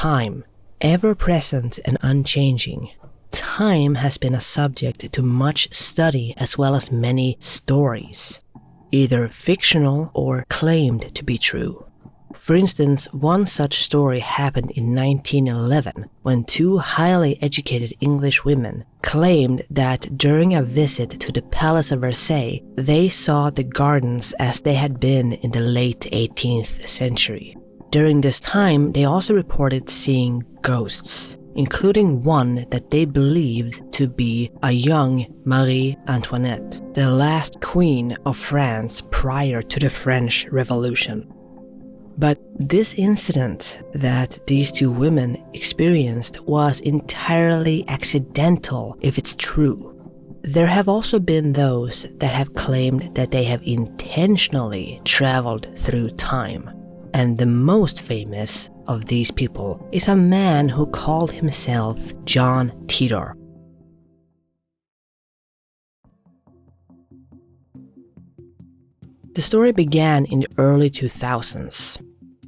time, ever present and unchanging. Time has been a subject to much study as well as many stories, either fictional or claimed to be true. For instance, one such story happened in 1911 when two highly educated English women claimed that during a visit to the Palace of Versailles, they saw the gardens as they had been in the late 18th century. During this time, they also reported seeing ghosts, including one that they believed to be a young Marie Antoinette, the last queen of France prior to the French Revolution. But this incident that these two women experienced was entirely accidental if it's true. There have also been those that have claimed that they have intentionally traveled through time. And the most famous of these people is a man who called himself John Titor. The story began in the early 2000s.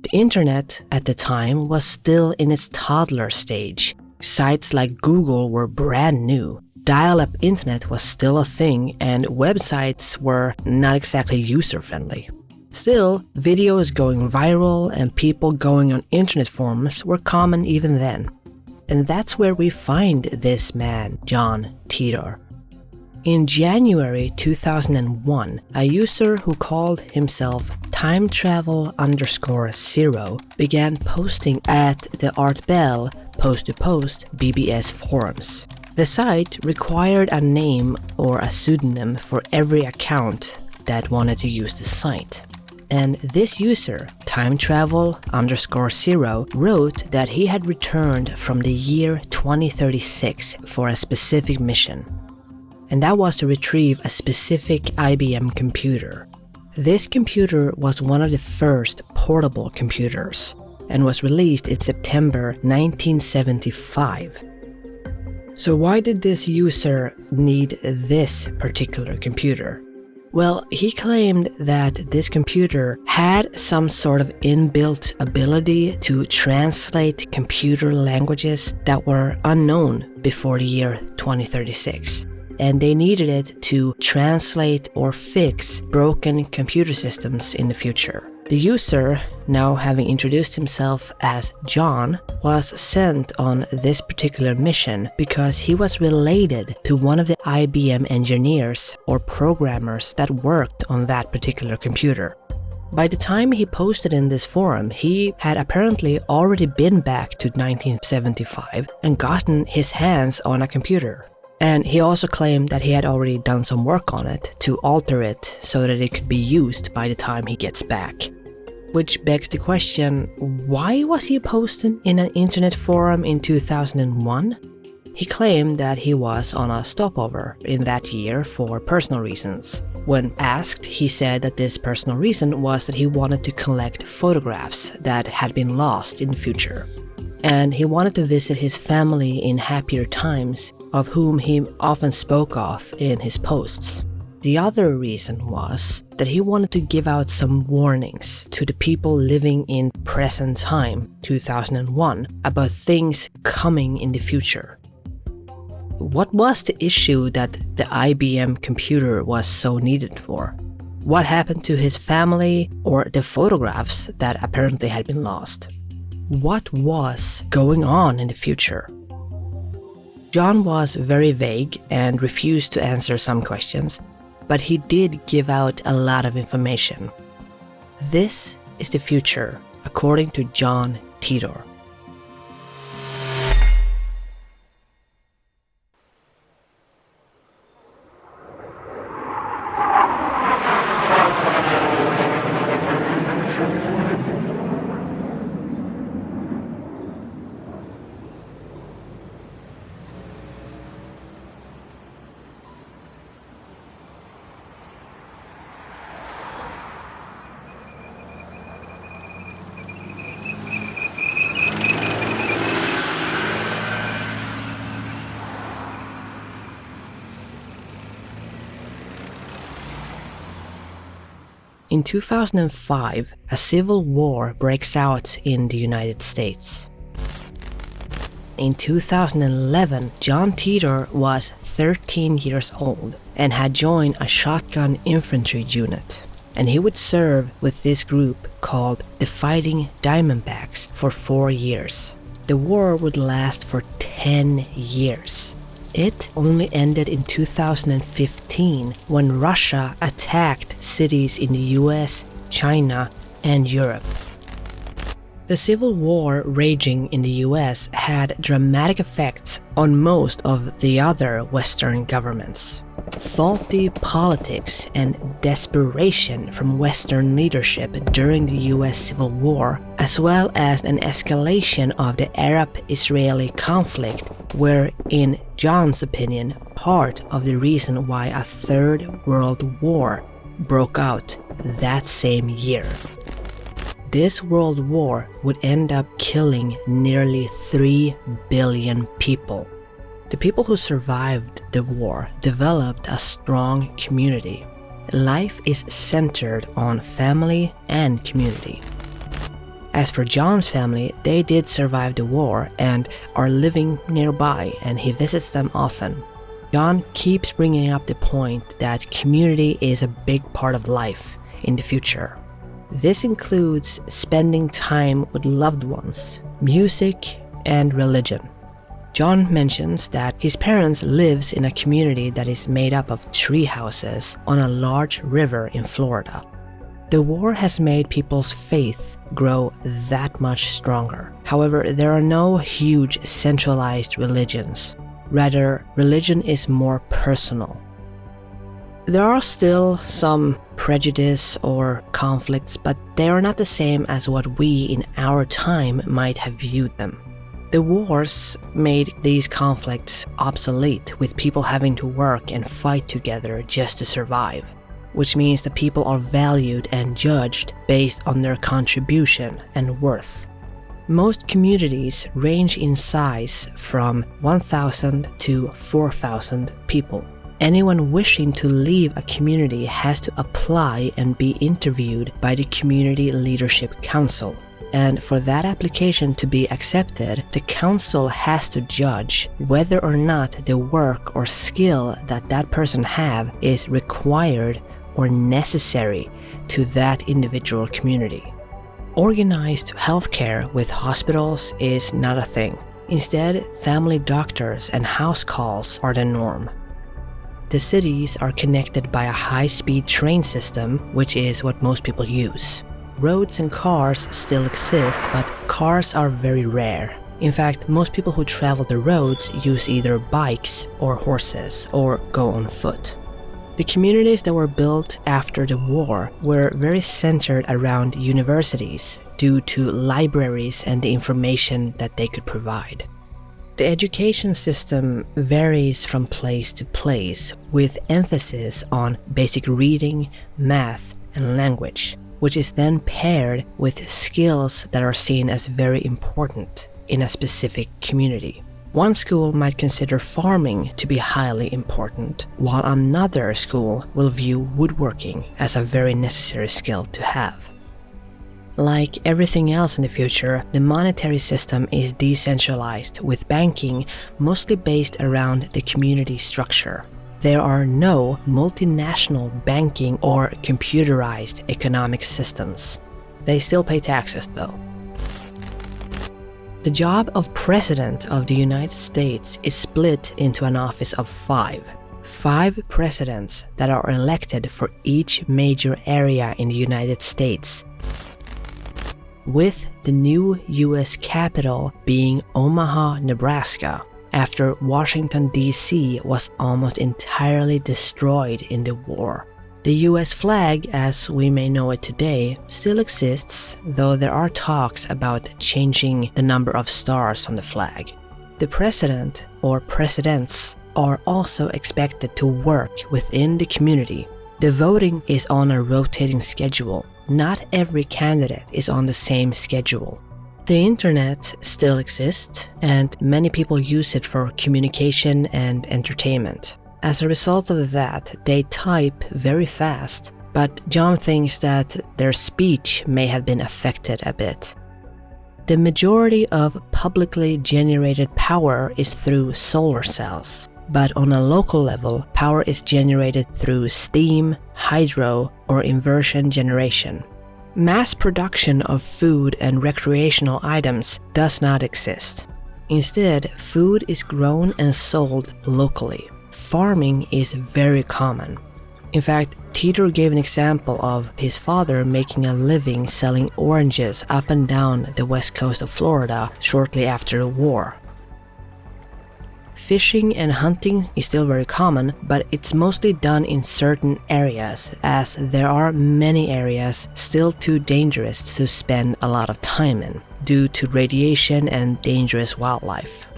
The internet at the time was still in its toddler stage. Sites like Google were brand new. Dial-up internet was still a thing, and websites were not exactly user-friendly. Still, videos going viral and people going on internet forums were common even then. And that's where we find this man, John Titor. In January 2001, a user who called himself timetravel_0 began posting at the Art Bell post-to-post BBS forums. The site required a name or a pseudonym for every account that wanted to use the site. And this user, timetravel_0, wrote that he had returned from the year 2036 for a specific mission. And that was to retrieve a specific IBM computer. This computer was one of the first portable computers and was released in September 1975. So why did this user need this particular computer? Well, he claimed that this computer had some sort of inbuilt ability to translate computer languages that were unknown before the year 2036. And they needed it to translate or fix broken computer systems in the future. The user, now having introduced himself as John, was sent on this particular mission because he was related to one of the IBM engineers or programmers that worked on that particular computer. By the time he posted in this forum, he had apparently already been back to 1975 and gotten his hands on a computer. And he also claimed that he had already done some work on it to alter it so that it could be used by the time he gets back. Which begs the question, why was he posting in an internet forum in 2001? He claimed that he was on a stopover in that year for personal reasons. When asked, he said that this personal reason was that he wanted to collect photographs that had been lost in the future. And he wanted to visit his family in happier times, of whom he often spoke of in his posts. The other reason was that he wanted to give out some warnings to the people living in present time, 2001, about things coming in the future. What was the issue that the IBM computer was so needed for? What happened to his family or the photographs that apparently had been lost? What was going on in the future? John was very vague and refused to answer some questions, but he did give out a lot of information. This is the future, according to John Titor. In 2005, a civil war breaks out in the United States. In 2011, John Titor was 13 years old and had joined a shotgun infantry unit. And he would serve with this group called the Fighting Diamondbacks for 4 years. The war would last for 10 years. It only ended in 2015 when Russia attacked cities in the US, China, and Europe. The civil war raging in the US had dramatic effects on most of the other Western governments. Faulty politics and desperation from Western leadership during the US Civil War, as well as an escalation of the Arab-Israeli conflict, were, in John's opinion, part of the reason why a Third World War broke out that same year. This world war would end up killing nearly 3 billion people. The people who survived the war developed a strong community. Life is centered on family and community. As for John's family, they did survive the war and are living nearby, and he visits them often. John keeps bringing up the point that community is a big part of life in the future. This includes spending time with loved ones, music, and religion. John mentions that his parents lives in a community that is made up of tree houses on a large river in Florida. The war has made people's faith grow that much stronger. However, there are no huge centralized religions. Rather, religion is more personal. There are still some prejudice or conflicts, but they are not the same as what we in our time might have viewed them. The wars made these conflicts obsolete, with people having to work and fight together just to survive, which means that people are valued and judged based on their contribution and worth. Most communities range in size from 1,000 to 4,000 people. Anyone wishing to leave a community has to apply and be interviewed by the Community Leadership Council. And for that application to be accepted, the council has to judge whether or not the work or skill that that person have is required or necessary to that individual community. Organized healthcare with hospitals is not a thing. Instead, family doctors and house calls are the norm. The cities are connected by a high-speed train system, which is what most people use. Roads and cars still exist, but cars are very rare. In fact, most people who travel the roads use either bikes or horses or go on foot. The communities that were built after the war were very centered around universities due to libraries and the information that they could provide. The education system varies from place to place, with emphasis on basic reading, math, and language, which is then paired with skills that are seen as very important in a specific community. One school might consider farming to be highly important, while another school will view woodworking as a very necessary skill to have. Like everything else in the future, the monetary system is decentralized, with banking mostly based around the community structure. There are no multinational banking or computerized economic systems. They still pay taxes though. The job of President of the United States is split into an office of 5. 5 presidents that are elected for each major area in the United States, with the new US capital being Omaha, Nebraska, after Washington, D.C. was almost entirely destroyed in the war. The US flag, as we may know it today, still exists, though there are talks about changing the number of stars on the flag. The president, or presidents, are also expected to work within the community. The voting is on a rotating schedule. Not every candidate is on the same schedule. The internet still exists, and many people use it for communication and entertainment. As a result of that, they type very fast, but John thinks that their speech may have been affected a bit. The majority of publicly generated power is through solar cells, but on a local level, power is generated through steam, hydro, or inversion generation. Mass production of food and recreational items does not exist. Instead, food is grown and sold locally. Farming is very common. In fact, Titor gave an example of his father making a living selling oranges up and down the west coast of Florida shortly after the war. Fishing and hunting is still very common, but it's mostly done in certain areas, as there are many areas still too dangerous to spend a lot of time in, due to radiation and dangerous wildlife.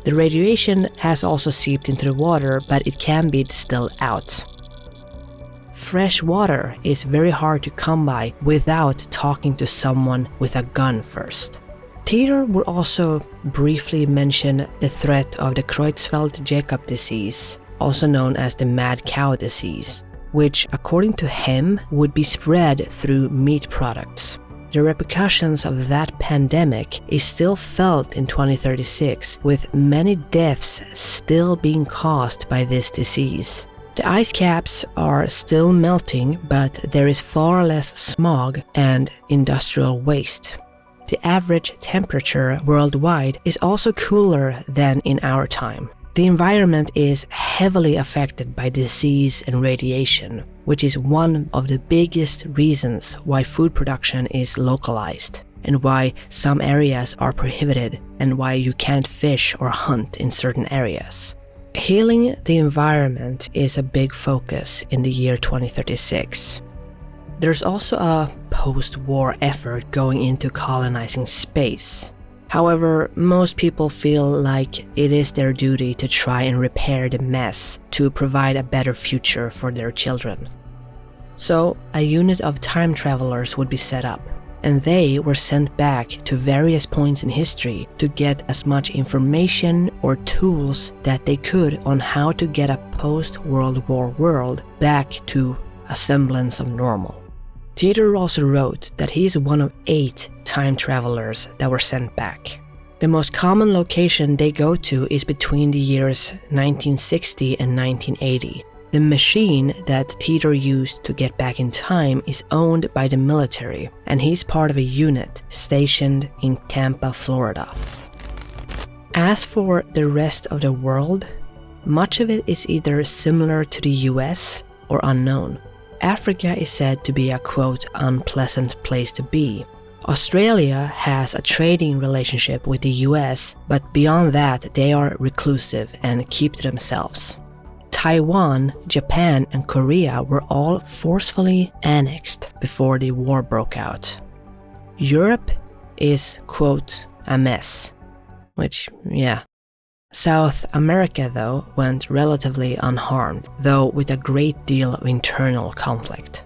The radiation has also seeped into the water, but it can be distilled out. Fresh water is very hard to come by without talking to someone with a gun first. Titor would also briefly mention the threat of the Creutzfeldt-Jakob disease, also known as the mad cow disease, which, according to him, would be spread through meat products. The repercussions of that pandemic is still felt in 2036, with many deaths still being caused by this disease. The ice caps are still melting, but there is far less smog and industrial waste. The average temperature worldwide is also cooler than in our time. The environment is heavily affected by disease and radiation, which is one of the biggest reasons why food production is localized, and why some areas are prohibited, and why you can't fish or hunt in certain areas. Healing the environment is a big focus in the year 2036. There's also a post-war effort going into colonizing space. However, most people feel like it is their duty to try and repair the mess to provide a better future for their children. So, a unit of time travelers would be set up, and they were sent back to various points in history to get as much information or tools that they could on how to get a post-World War world back to a semblance of normal. Titor also wrote that he is one of 8 time travelers that were sent back. The most common location they go to is between the years 1960 and 1980. The machine that Titor used to get back in time is owned by the military, and he's part of a unit stationed in Tampa, Florida. As for the rest of the world, much of it is either similar to the US or unknown. Africa is said to be a quote unpleasant place to be. Australia has a trading relationship with the US, but beyond that they are reclusive and keep to themselves. Taiwan, Japan, and Korea were all forcefully annexed before the war broke out. Europe is quote a mess, which yeah. South America, though, went relatively unharmed, though with a great deal of internal conflict.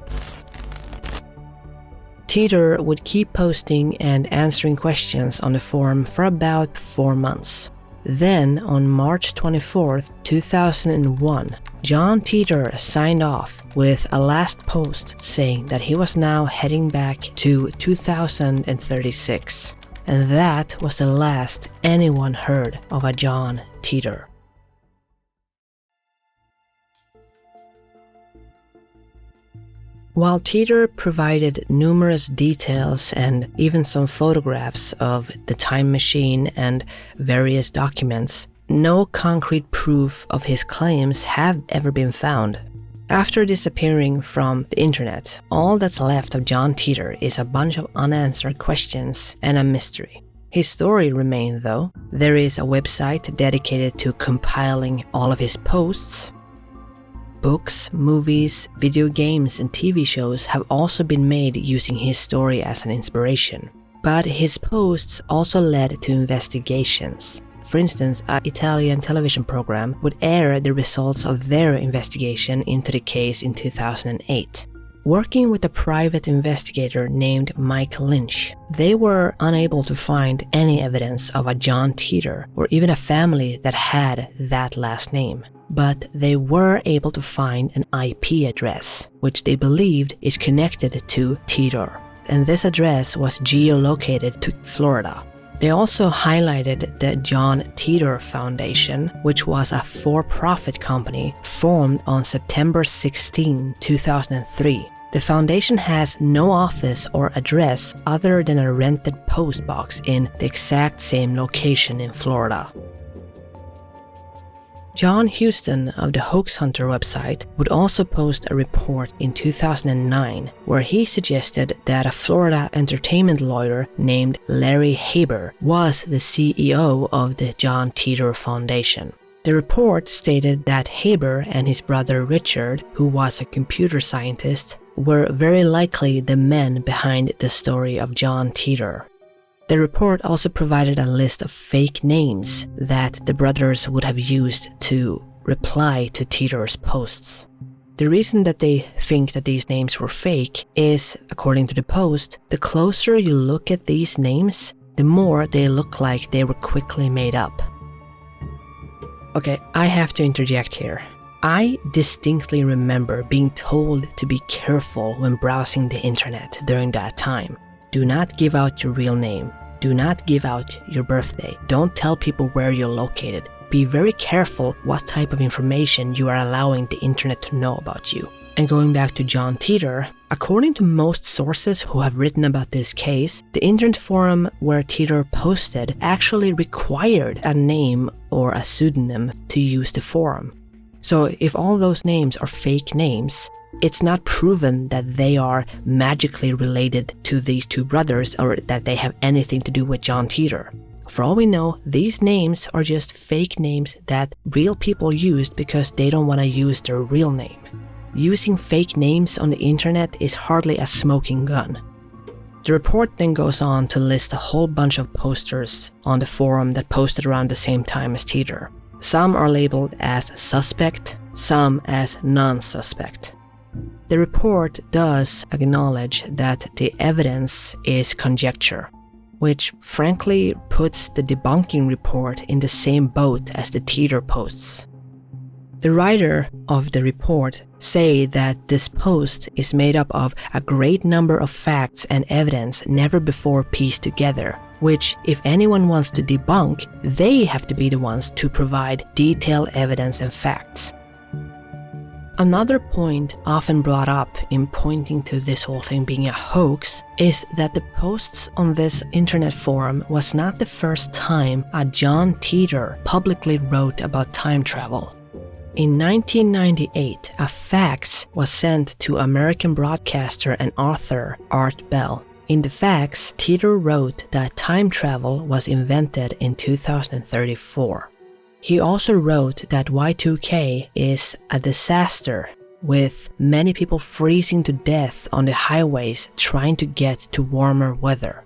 Titor would keep posting and answering questions on the forum for about 4 months. Then, on March 24th, 2001, John Titor signed off with a last post saying that he was now heading back to 2036. And that was the last anyone heard of a John Titor. While Titor provided numerous details and even some photographs of the time machine and various documents, no concrete proof of his claims have ever been found. After disappearing from the internet, all that's left of John Titor is a bunch of unanswered questions and a mystery. His story remained, though. There is a website dedicated to compiling all of his posts. Books, movies, video games, and TV shows have also been made using his story as an inspiration. But his posts also led to investigations. For instance, an Italian television program would air the results of their investigation into the case in 2008. Working with a private investigator named Mike Lynch, they were unable to find any evidence of a John Titor or even a family that had that last name. But they were able to find an IP address, which they believed is connected to Titor. and this address was geolocated to Florida. They also highlighted the John Titor Foundation, which was a for-profit company formed on September 16, 2003. The foundation has no office or address other than a rented post box in the exact same location in Florida. John Huston of the Hoax Hunter website would also post a report in 2009 where he suggested that a Florida entertainment lawyer named Larry Haber was the CEO of the John Titor Foundation. The report stated that Haber and his brother Richard, who was a computer scientist, were very likely the men behind the story of John Titor. The report also provided a list of fake names that the brothers would have used to reply to Titor's posts. The reason that they think that these names were fake is, according to the post, the closer you look at these names, the more they look like they were quickly made up. Okay, I have to interject here. I distinctly remember being told to be careful when browsing the internet during that time. Do not give out your real name. Do not give out your birthday. Don't tell people where you're located. Be very careful what type of information you are allowing the internet to know about you. And going back to John Titor, according to most sources who have written about this case, the internet forum where Titor posted actually required a name or a pseudonym to use the forum. So if all those names are fake names, it's not proven that they are magically related to these two brothers or that they have anything to do with John Titor. For all we know, these names are just fake names that real people used because they don't want to use their real name. Using fake names on the internet is hardly a smoking gun. The report then goes on to list a whole bunch of posters on the forum that posted around the same time as Titor. Some are labeled as suspect, some as non-suspect. The report does acknowledge that the evidence is conjecture, which frankly puts the debunking report in the same boat as the Titor posts. The writer of the report say that this post is made up of a great number of facts and evidence never before pieced together, which if anyone wants to debunk, they have to be the ones to provide detailed evidence and facts. Another point often brought up in pointing to this whole thing being a hoax is that the posts on this internet forum was not the first time a John Titor publicly wrote about time travel. In 1998, a fax was sent to American broadcaster and author Art Bell. In the fax, Titor wrote that time travel was invented in 2034. He also wrote that Y2K is a disaster, with many people freezing to death on the highways trying to get to warmer weather.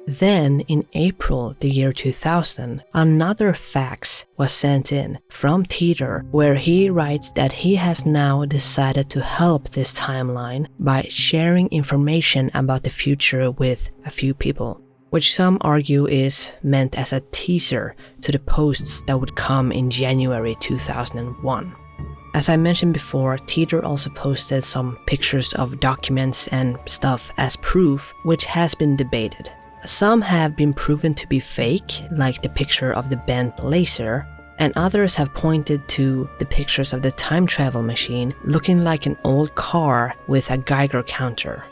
Then, in April the year 2000, another fax was sent in from Titor where he writes that he has now decided to help this timeline by sharing information about the future with a few people, which some argue is meant as a teaser to the posts that would come in January 2001. As I mentioned before, Titor also posted some pictures of documents and stuff as proof, which has been debated. Some have been proven to be fake, like the picture of the bent laser, and others have pointed to the pictures of the time travel machine looking like an old car with a Geiger counter.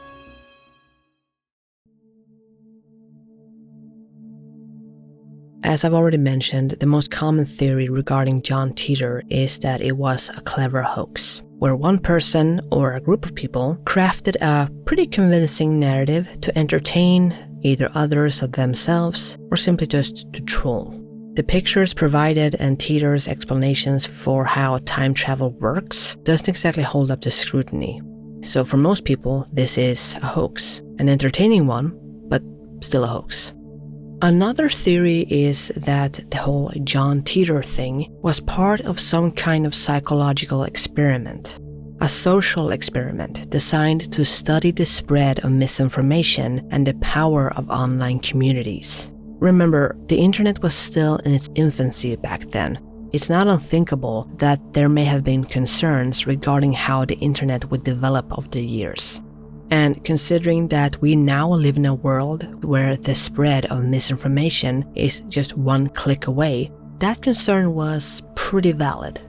As I've already mentioned, the most common theory regarding John Titor is that it was a clever hoax, where one person or a group of people crafted a pretty convincing narrative to entertain either others or themselves, or simply just to troll. The pictures provided and Titor's explanations for how time travel works doesn't exactly hold up to scrutiny. So for most people, this is a hoax, an entertaining one, but still a hoax. Another theory is that the whole John Titor thing was part of some kind of psychological experiment. A social experiment designed to study the spread of misinformation and the power of online communities. Remember, the internet was still in its infancy back then. It's not unthinkable that there may have been concerns regarding how the internet would develop over the years. And considering that we now live in a world where the spread of misinformation is just one click away, that concern was pretty valid.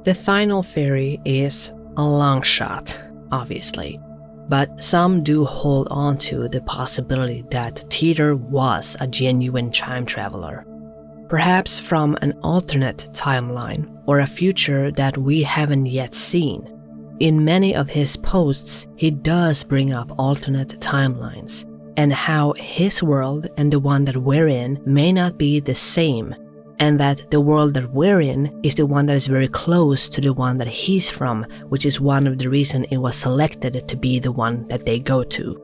The final theory is a long shot, obviously, but some do hold on to the possibility that Titor was a genuine time traveler, perhaps from an alternate timeline or a future that we haven't yet seen. In many of his posts, he does bring up alternate timelines and how his world and the one that we're in may not be the same, and that the world that we're in is the one that is very close to the one that he's from, which is one of the reasons it was selected to be the one that they go to.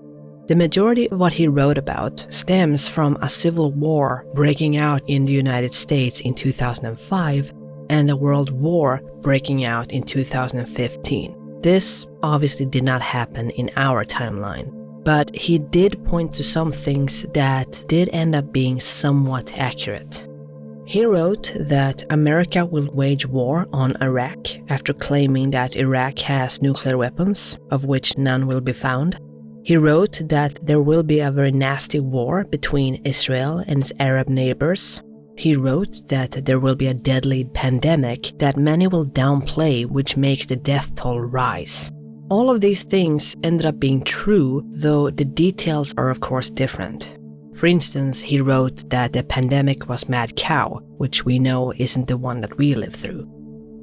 The majority of what he wrote about stems from a civil war breaking out in the United States in 2005 and a world war breaking out in 2015. This obviously did not happen in our timeline, but he did point to some things that did end up being somewhat accurate. He wrote that America will wage war on Iraq after claiming that Iraq has nuclear weapons, of which none will be found. He wrote that there will be a very nasty war between Israel and its Arab neighbors. He wrote that there will be a deadly pandemic that many will downplay, which makes the death toll rise. All of these things ended up being true, though the details are of course different. For instance, he wrote that the pandemic was mad cow, which we know isn't the one that we live through.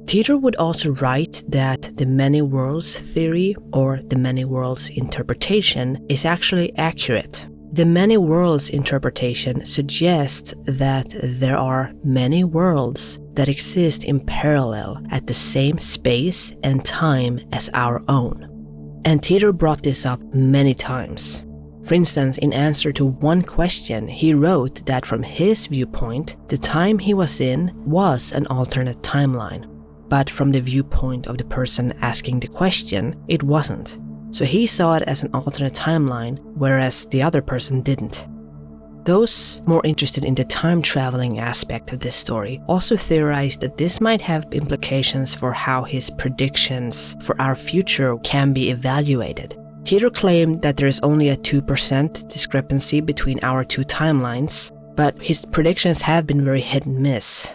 Titor would also write that the many worlds theory, or the many worlds interpretation, is actually accurate. The many worlds interpretation suggests that there are many worlds that exist in parallel at the same space and time as our own. And Titor brought this up many times. For instance, in answer to one question, he wrote that from his viewpoint, the time he was in was an alternate timeline. But from the viewpoint of the person asking the question, it wasn't. So he saw it as an alternate timeline, whereas the other person didn't. Those more interested in the time traveling aspect of this story also theorized that this might have implications for how his predictions for our future can be evaluated. Titor claimed that there is only a 2% discrepancy between our two timelines, but his predictions have been very hit and miss.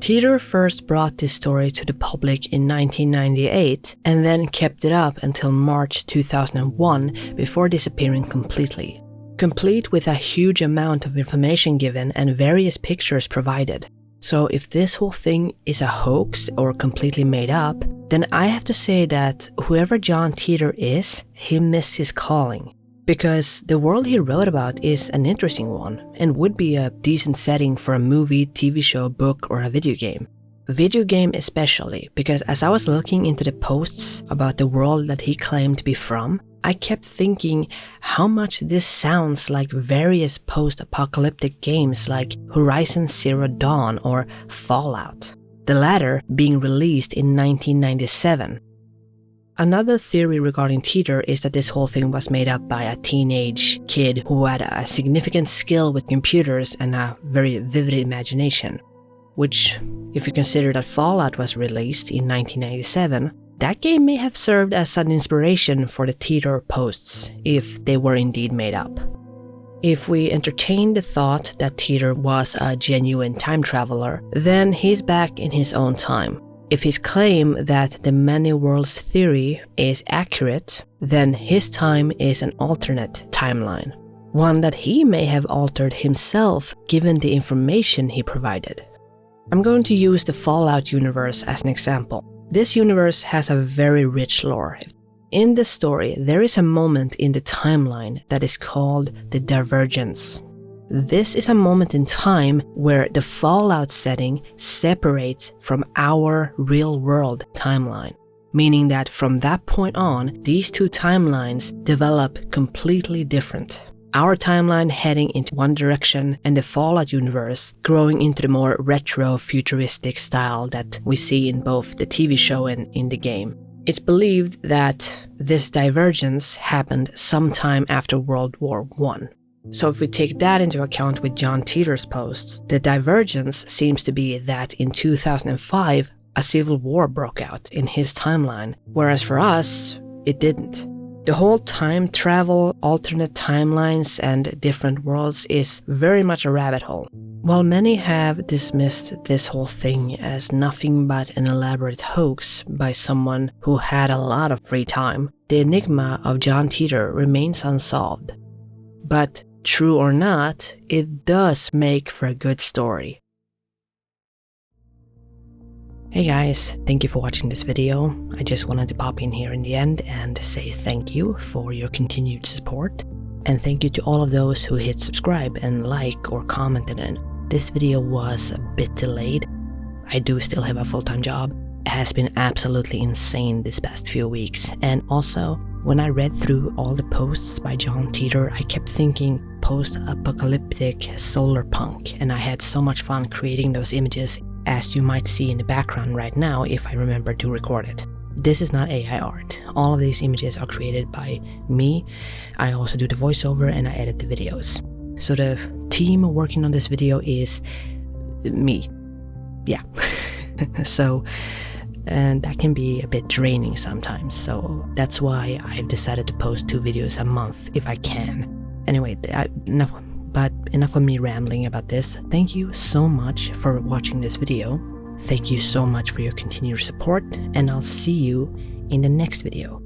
Titor first brought this story to the public in 1998 and then kept it up until March 2001 before disappearing completely, complete with a huge amount of information given and various pictures provided. So if this whole thing is a hoax or completely made up, then I have to say that whoever John Titor is, he missed his calling. Because the world he wrote about is an interesting one and would be a decent setting for a movie, TV show, book, or a video game. A video game especially, because as I was looking into the posts about the world that he claimed to be from, I kept thinking how much this sounds like various post-apocalyptic games like Horizon Zero Dawn or Fallout, the latter being released in 1997. Another theory regarding Titor is that this whole thing was made up by a teenage kid who had a significant skill with computers and a very vivid imagination. Which, if you consider that Fallout was released in 1997, that game may have served as an inspiration for the Titor posts, if they were indeed made up. If we entertain the thought that Titor was a genuine time traveler, then he's back in his own time. If his claim that the many worlds theory is accurate, then his time is an alternate timeline, one that he may have altered himself given the information he provided. I'm going to use the Fallout universe as an example. This universe has a very rich lore. In the story, there is a moment in the timeline that is called the Divergence. This is a moment in time where the Fallout setting separates from our real-world timeline, meaning that from that point on, these two timelines develop completely different. Our timeline heading into one direction and the Fallout universe growing into the more retro futuristic style that we see in both the TV show and in the game. It's believed that this divergence happened sometime after World War I. So if we take that into account with John Titor's posts, the divergence seems to be that in 2005, a civil war broke out in his timeline, whereas for us, it didn't. The whole time travel, alternate timelines, and different worlds is very much a rabbit hole. While many have dismissed this whole thing as nothing but an elaborate hoax by someone who had a lot of free time, the enigma of John Titor remains unsolved. But true or not, it does make for a good story. Hey guys, thank you for watching this video. I just wanted to pop in here in the end and say thank you for your continued support. And thank you to all of those who hit subscribe and like or commented on. This video was a bit delayed. I do still have a full-time job. It has been absolutely insane this past few weeks. And also, when I read through all the posts by John Titor, I kept thinking post-apocalyptic solar punk, and I had so much fun creating those images, as you might see in the background right now if I remember to record it. This is not AI art. All of these images are created by me. I also do the voiceover and I edit the videos. So the team working on this video is me. Yeah. So, and that can be a bit draining sometimes. So that's why I've decided to post 2 videos a month if I can. Anyway, enough of me rambling about this. Thank you so much for watching this video. Thank you so much for your continued support, and I'll see you in the next video.